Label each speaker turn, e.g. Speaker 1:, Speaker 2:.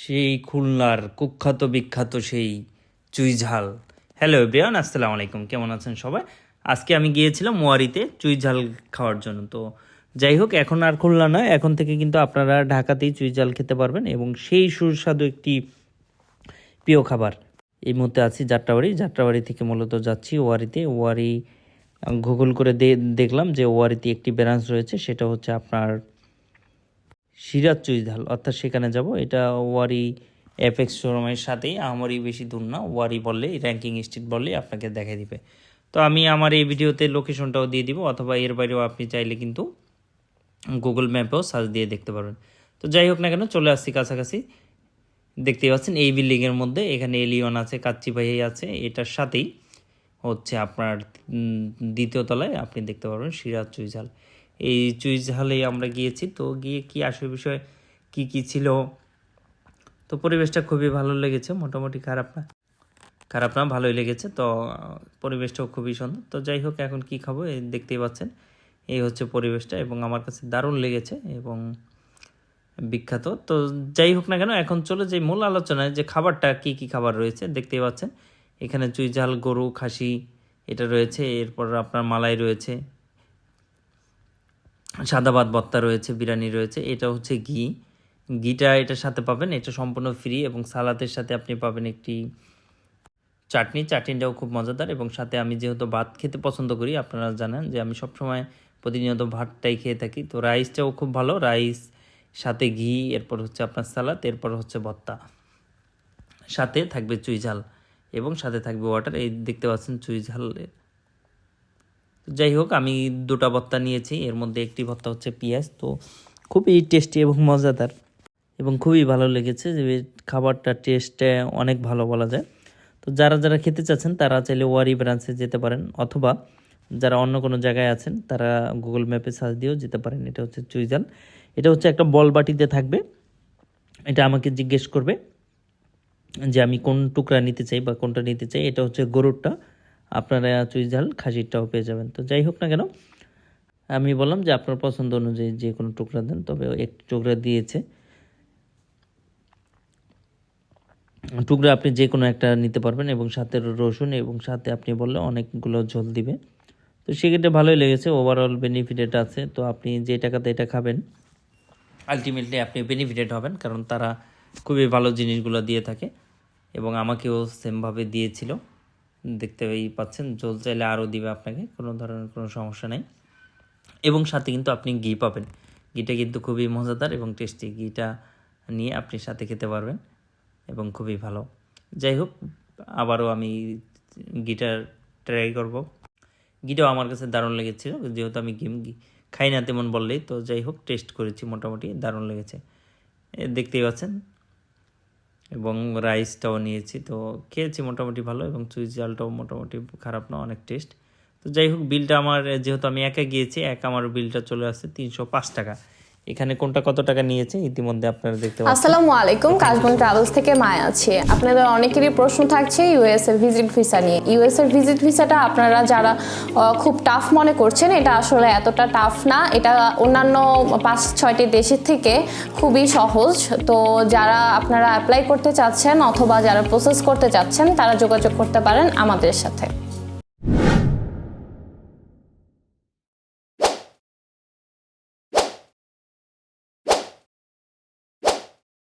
Speaker 1: সেই খুলনার কুখ্যাত বিখ্যাত সেই চুই ঝাল। হ্যালো এভরিওয়ান, আসসালামু আলাইকুম। কেমন আছেন সবাই? আজকে আমি গিয়েছিলাম ওয়ারিতে চুই ঝাল খাওয়ার জন্য। তো যাই হোক, এখন আর খুলনা নয়, এখন থেকে কিন্তু আপনারা ঢাকাতেই চুই ঝাল খেতে পারবেন এবং সেই সুস্বাদু একটি প্রিয় খাবার। এই মুহূর্তে আছি যাত্রাবাড়ি থেকে মূলত যাচ্ছি ওয়ারিতে। ওয়ারি গুগল করে দেখলাম যে ওয়ারিতে একটি ব্রাঞ্চ রয়েছে, সেটা হচ্ছে আপনার সিরাজ চুই ঝাল, অর্থাৎ সেখানে যাব। এটা ওয়ারি এফএক্স শোরুমের সাথেই, আমারই বেশি দূর না। ওয়ারি বললে, র্যাঙ্কিং স্ট্রিট বললে আপনাকে দেখাই দিবে। তো আমি আমার এই ভিডিওতে লোকেশনটাও দিয়ে দিব, অথবা এর বাইরেও আপনি চাইলে কিন্তু গুগল ম্যাপেও সার্চ দিয়ে দেখতে পারবেন। তো যাই হোক না কেন, চলে আসছি কাছাকাছি। দেখতে পাচ্ছেন এই বিল্ডিংয়ের মধ্যে, এখানে এলিয়ন আছে, কাচ্চি ভাই আছে, এটার সাথেই হচ্ছে আপনার দ্বিতীয় তলায় আপনি দেখতে পারবেন সিরাজ চুই ঝাল। এই চুই ঝালেই আমরা গিয়েছি। তো গিয়ে কি আসল বিষয় কি ছিল, তো পরিবেশটা খুবই ভালো লেগেছে, মোটামুটি খারাপ না, ভালোই লেগেছে। তো পরিবেশটাও খুবই সুন্দর। তো যাই হোক, এখন কি খাবো এই দেখতেই পাচ্ছেন, এই হচ্ছে পরিবেশটা, এবং আমার কাছে দারুণ লেগেছে এবং বিখ্যাত। তো যাই হোক না কেন, এখন চলে যাই মূল আলোচনায়, যে খাবারটা কি কি খাবার রয়েছে দেখতেই পাচ্ছেন। এখানে চুই ঝাল, গরু, খাসি এটা রয়েছে, এরপর আপনার মালাই রয়েছে, সাদা ভাত ভর্তা রয়েছে, বিরিয়ানি রয়েছে। এটা হচ্ছে ঘিটা এটার সাথে পাবেন, এটা সম্পূর্ণ ফ্রি, এবং সালাদের সাথে আপনি পাবেন একটি চাটনিটাও খুব মজাদার। এবং সাথে আমি যেহেতু ভাত খেতে পছন্দ করি, আপনারা জানেন যে আমি সবসময় প্রতিনিয়ত ভাতটাই খেয়ে থাকি। তো রাইসটাও খুব ভালো, রাইস সাথে ঘি, এরপর হচ্ছে আপনার সালাদ, এরপর হচ্ছে ভর্তা, সাথে থাকবে চুই ঝাল এবং সাথে থাকবে ওয়াটার। এই দেখতে পাচ্ছেন চুই ঝাল। যাই হোক, আমি দুটো ভর্তা নিয়েছি, এর মধ্যে একটি ভর্তা হচ্ছে পেঁয়াজ। তো খুবই টেস্টি এবং মজাদার, এবং খুবই ভালো লেগেছে। যে খাবারটা টেস্টে অনেক ভালো বলা যায়। তো যারা খেতে চাচ্ছেন তারা চাইলে ওয়ারি ব্রাঞ্চে যেতে পারেন, অথবা যারা অন্য কোনো জায়গায় আছেন তারা গুগল ম্যাপে সার্চ দিয়েও যেতে পারেন। এটা হচ্ছে চুই ঝাল, এটা হচ্ছে একটা বল বাটিতে থাকবে। এটা আমাকে জিজ্ঞেস করবে যে আমি কোন টুকরা নিতে চাই বা কোনটা নিতে চাই। এটা হচ্ছে গরুরটা, আপনারা চুই ঝাল খাসিরটাও পেয়ে যাবেন। তো যাই হোক না কেন, আমি বললাম যে আপনার পছন্দ অনুযায়ী যে কোনো টুকরা দেন, তবে একটি টুকরা দিয়েছে। টুকরা আপনি যে কোনো একটা নিতে পারবেন, এবং সাথে রসুন, এবং সাথে আপনি বললে অনেকগুলো ঝোল দিবে। তো সেক্ষেত্রে ভালোই লেগেছে, ওভারঅল বেনিফিটেড আছে। তো আপনি যে টাকাতে এটা খাবেন, আলটিমেটলি আপনি বেনিফিটেড হবেন, কারণ তারা খুবই ভালো জিনিসগুলো দিয়ে থাকে, এবং আমাকেও সেমভাবে দিয়েছিল। দেখতেই পাচ্ছেন, ঝোল চাইলে আরও দিবে আপনাকে, কোনো ধরনের কোনো সমস্যা নেই। এবং সাথে কিন্তু আপনি ঘি পাবেন। ঘিটা কিন্তু খুবই মজাদার এবং টেস্টি, ঘিটা নিয়ে আপনি সাথে খেতে পারবেন এবং খুবই ভালো। যাই হোক, আবারও আমি ঘিটা ট্রাই করব। ঘিটাও আমার কাছে দারুণ লেগেছিল, যেহেতু আমি ঘি খাই না তেমন বললেই। তো যাই হোক, টেস্ট করেছি, মোটামুটি দারুণ লেগেছে, দেখতেই পাচ্ছেন। এবং রাইসটাও নিয়েছি, তো খেয়েছি মোটামুটি ভালো, এবং চুই ঝালটাও মোটামুটি খারাপ না, অনেক টেস্ট। তো যাই হোক, বিলটা আমার, যেহেতু আমি একা গিয়েছি, আমার বিলটা চলে আসছে 305 টাকা। এখানে কোনটা কত টাকা নিয়েছে ইতিমধ্যে আপনারা দেখতে পাচ্ছেন।
Speaker 2: আসসালামু আলাইকুম, কাশবন ট্রাভেলস থেকে মায়া আছি। আপনাদের অনেকেরই প্রশ্ন থাকছে ইউএস এর ভিজিট ভিসা নিয়ে। ইউএস এর ভিজিট ভিসাটা আপনারা যারা খুব টাফ মনে করছেন, এটা আসলে এতটা টাফ না। এটা অন্যান্য 5-6টি দেশের থেকে খুবই সহজ। তো যারা আপনারা অ্যাপ্লাই করতে চাচ্ছেন অথবা যারা প্রসেস করতে চাচ্ছেন, তারা যোগাযোগ করতে পারেন আমাদের সাথে।